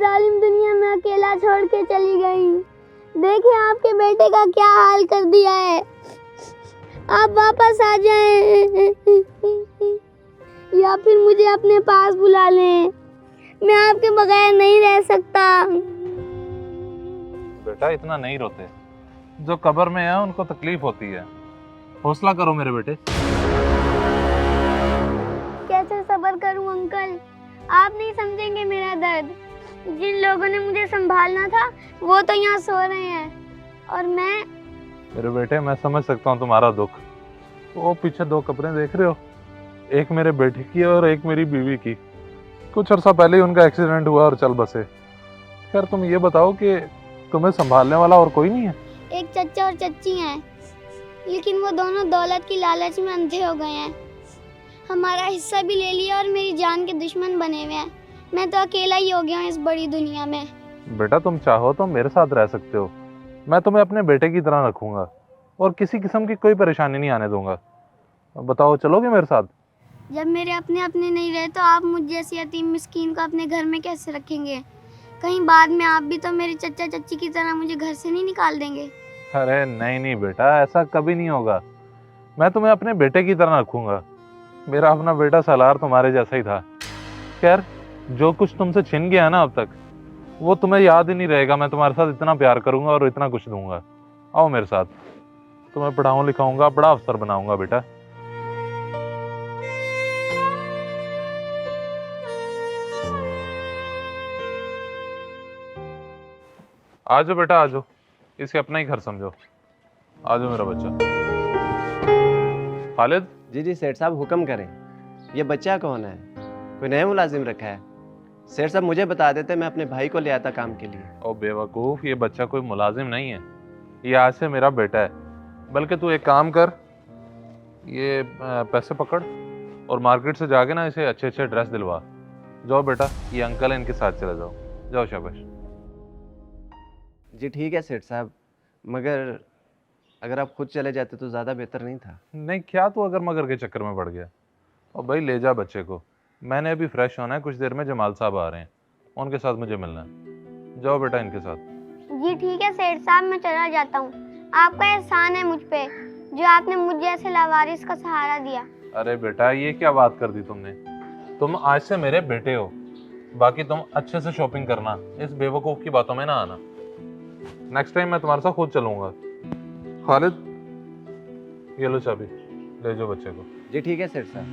जालिम दुनिया में अकेला छोड़ के चली गई। देखिए आपके बेटे का क्या हाल कर दिया है। आप वापस आ जाएं या फिर मुझे अपने पास बुला लें। मैं आपके बगैर नहीं रह सकता। बेटा इतना नहीं रोते, जो कब्र में है उनको तकलीफ होती है। हौसला करो मेरे बेटे। कैसे सब्र करूं अंकल, आप नहीं समझेंगे मेरा दर्द। जिन लोगों ने मुझे संभालना था वो तो यहाँ सो रहे हैं और मैं। मेरे बेटे मैं समझ सकता हूँ तुम्हारा दुख। वो पीछे दो कब्रें देख रहे हो, एक मेरे बेटे की और एक मेरी बीवी की। कुछ अर्सा पहले ही उनका एक्सीडेंट हुआ और चल बसे। खैर तुम ये बताओ कि तुम्हें संभालने वाला और कोई नहीं है? एक चचा और चच्ची हैं, लेकिन वो दोनों दौलत की लालच में अंधे हो गए हैं। हमारा हिस्सा भी ले लिया और मेरी जान के दुश्मन बने हुए हैं। मैं तो अकेला ही हो गया हूँ इस बड़ी दुनिया में। बेटा तुम चाहो तो मेरे साथ रह सकते हो। मैं तुम्हें अपने बेटे की तरह रखूंगा और किसी किस्म की कोई परेशानी नहीं आने दूंगा। बताओ चलोगे मेरे साथ? जब मेरे अपने अपने नहीं रहे तो आप मुझ जैसी यतीम मिस्कीन को अपने घर में कैसे रखेंगे? कहीं बाद में आप भी तो मेरे चचा चच्ची की तरह मुझे घर से नहीं निकाल देंगे? अरे नहीं नहीं बेटा, ऐसा कभी नहीं होगा। मैं तुम्हें अपने बेटे की तरह रखूंगा। मेरा अपना बेटा सलार तुम्हारे जैसा ही था। खैर जो कुछ तुमसे छिन गया ना अब तक, वो तुम्हें याद ही नहीं रहेगा। मैं तुम्हारे साथ इतना प्यार करूंगा और इतना कुछ दूंगा। आओ मेरे साथ, तुम्हें पढ़ाऊं लिखाऊंगा, बड़ा अफसर बनाऊंगा बेटा। आ जाओ बेटा आ जाओ, इसे अपना ही घर समझो। आ जाओ मेरा बच्चा। खालिद। जी जी सेठ साहब हुक्म करें। ये बच्चा कौन है? कोई नया मुलाजिम रखा है? सेठ साहब मुझे बता देते, मैं अपने भाई को ले आता काम के लिए। ओ बेवकूफ़, ये बच्चा कोई मुलाजिम नहीं है, ये आज से मेरा बेटा है। बल्कि तू एक काम कर, ये पैसे पकड़ और मार्केट से जाके ना इसे अच्छे अच्छे ड्रेस दिलवा। जाओ बेटा, ये अंकल है, इनके साथ चले जाओ। जाओ शाबाश। जी ठीक है सेठ साहब, मगर अगर आप खुद चले जाते तो ज़्यादा बेहतर नहीं था? नहीं क्या तू अगर मगर के चक्कर में पड़ गया? और भाई ले जा बच्चे को, मैंने अभी फ्रेश होना है, कुछ देर में जमाल साहब आ रहे हैं, उनके साथ मुझे मिलना है। जाओ बेटा इनके साथ। जी ठीक है सेठ साहब, मैं चला जाता हूँ। आपका एहसान है मुझ पे, जो आपने मुझे जैसे लावारिस का सहारा दिया। अरे बेटा ये क्या बात कर दी तुमने? तुम आज से मेरे बेटे हो। बाकी तुम अच्छे से शॉपिंग करना, इस बेवकूफ़ की बातों में ना आना। नेक्स्ट टाइम मैं तुम्हारे साथ खुद चलूंगा। खालिद ये लो चाबी, ले जाओ बच्चे को। जी ठीक है सेठ साहब।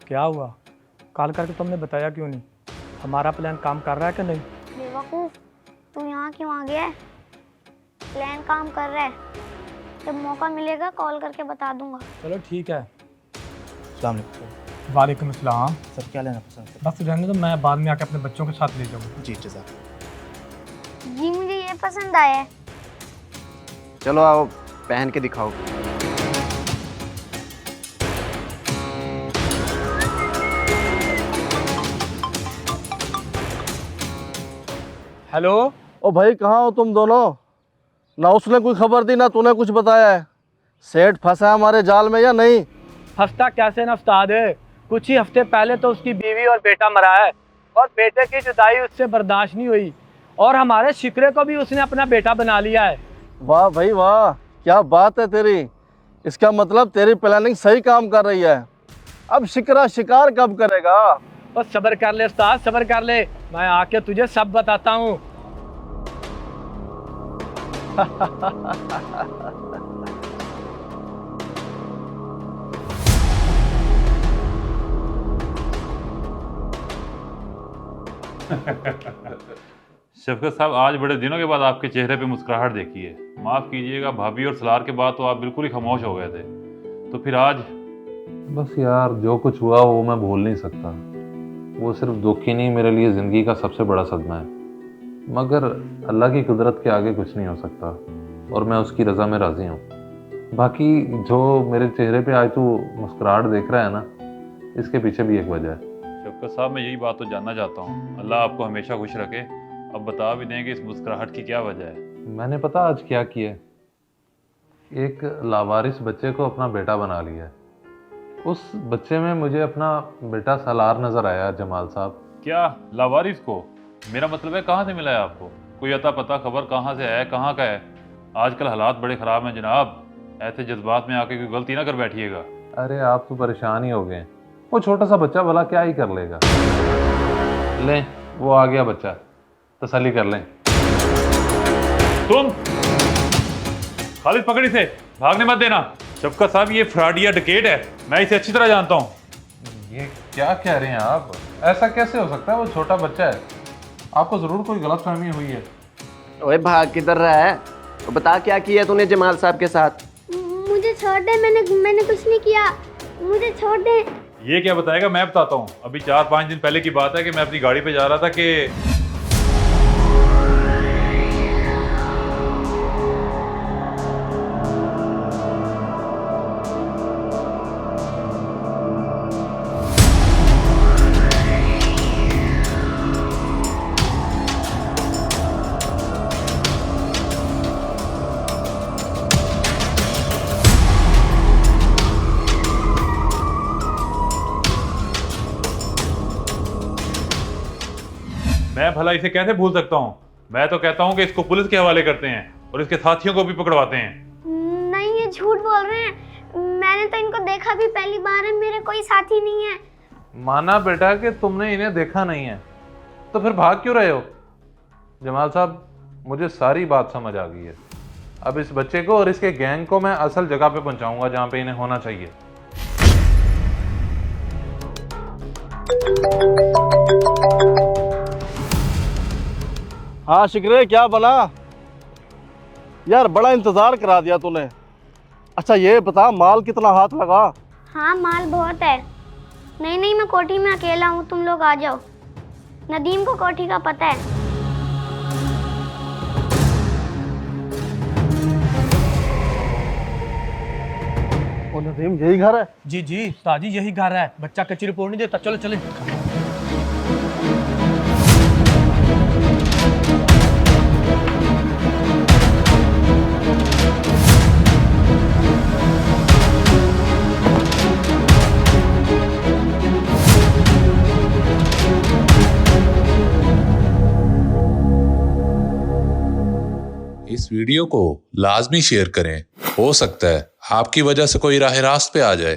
क्या हुआ? कॉल करके तुमने बताया क्यों नहीं? हमारा प्लान काम कर रहा है कि नहीं? बेवकूफ, तू यहाँ क्यों आ गया है? प्लान काम कर रहा है, जब मौका मिलेगा कॉल करके बता दूंगा। चलो ठीक है। अस्सलाम वालेकुम। वालेकुम अस्सलाम। सर क्या लेना पसंद है? बस रहने दो, मैं बाद में आके अपने बच्चों के साथ ले जाऊँगा। जी जज़ाक। जी मुझे ये पसंद आया है। चलो आओ पहन के दिखाओ। हेलो। ओ भाई कहाँ हो तुम दोनों? ना उसने कोई खबर दी ना तूने कुछ बताया है। सेठ फंसा है हमारे जाल में या नहीं? हंसता कैसे ना उस्ताद है, कुछ ही हफ्ते पहले तो उसकी बीवी और बेटा मरा है और बेटे की जुदाई उससे बर्दाश्त नहीं हुई और हमारे शिकरे को भी उसने अपना बेटा बना लिया है। वाह भाई वाह, क्या बात है तेरी। इसका मतलब तेरी प्लानिंग सही काम कर रही है। अब शिकरा शिकार कब करेगा? और सब्र कर ले उस्ताद, सब्र कर ले, मैं आके तुझे सब बताता हूँ। शफकत साहब, आज बड़े दिनों के बाद आपके चेहरे पे मुस्कुराहट देखी है। माफ़ कीजिएगा, भाभी और सलार के बाद तो आप बिल्कुल ही खामोश हो गए थे, तो फिर आज? बस यार, जो कुछ हुआ वो मैं भूल नहीं सकता। वो सिर्फ दुख ही नहीं, मेरे लिए ज़िंदगी का सबसे बड़ा सदमा है। मगर अल्लाह की कुदरत के आगे कुछ नहीं हो सकता और मैं उसकी रज़ा में राज़ी हूँ। बाकी जो मेरे चेहरे पे आज तू मुस्कुराहट देख रहा है ना, इसके पीछे भी एक वजह है। शफकत साहब, मैं यही बात तो जानना चाहता हूँ। अल्लाह आपको हमेशा खुश रखे। अब बता भी दें कि इस मुस्कुराहट की क्या वजह है। मैंने पता आज क्या किया है? एक लावारिस बच्चे को अपना बेटा बना लिया है। उस बच्चे में मुझे अपना बेटा सालार नज़र आया जमाल साहब। क्या लावारिस को? मेरा मतलब है कहाँ से मिला है आपको? कोई अता पता खबर कहाँ से है, कहाँ का है? आजकल हालात बड़े ख़राब हैं जनाब, ऐसे जज्बात में आके कोई गलती ना कर बैठिएगा। अरे आप तो परेशान ही हो गए। वो छोटा सा बच्चा भला क्या ही कर लेगा। लें, वो आ गया बच्चा, तसल्ली कर लें। तुम खालिद पकड़ इसे, भागने मत देना। शफकत साहब, ये फ्रॉडिया डकैत है, मैं इसे अच्छी तरह जानता हूँ। ये क्या कह रहे हैं आप? ऐसा कैसे हो सकता है? वो छोटा बच्चा है, आपको ज़रूर कोई गलतफहमी हुई है। ओए भाग किधर रहा है? वो बता क्या किया तूने जमाल साहब के साथ? मुझे छोड़ दे, मैंने कुछ नहीं किया, मुझे छोड़ दे। ये क्या बताएगा, मैं बताता हूँ। अभी 4-5 दिन पहले की बात है कि मैं अपनी गाड़ी पे जा रहा था कि मैं भला इसे कैसे भूल सकता हूँ? मैं तो कहता हूँ कि इसको पुलिस के हवाले करते हैं और इसके साथियों को भी पकड़वाते हैं। नहीं, ये झूठ बोल रहे हैं। मैंने तो इनको देखा भी पहली बार है, मेरे कोई साथी नहीं है। माना बेटा कि तुमने इन्हें देखा नहीं है, तो फिर भाग क्यों रहे हो? जमाल साहब, मुझे सारी बात समझ आ गई है। अब इस बच्चे को और इसके गैंग को मैं असल जगह पे पहुंचाऊंगा जहां पे इन्हें होना चाहिए। हाँ शिकरे, क्या बना यार? बड़ा इंतजार करा दिया तूने। अच्छा ये बता, माल कितना हाथ लगा? हाँ, माल बहुत है। नहीं, मैं कोठी में अकेला हूँ, तुम लोग आ जाओ। नदीम को कोठी का पता है। ओ नदीम, यही घर है? जी जी उस्ताद जी, यही घर है। बच्चा कच्ची रिपोर्ट नहीं देता, चलो चले। इस वीडियो को लाजमी शेयर करें। हो सकता है आपकी वजह से कोई राह रास्त पे आ जाए।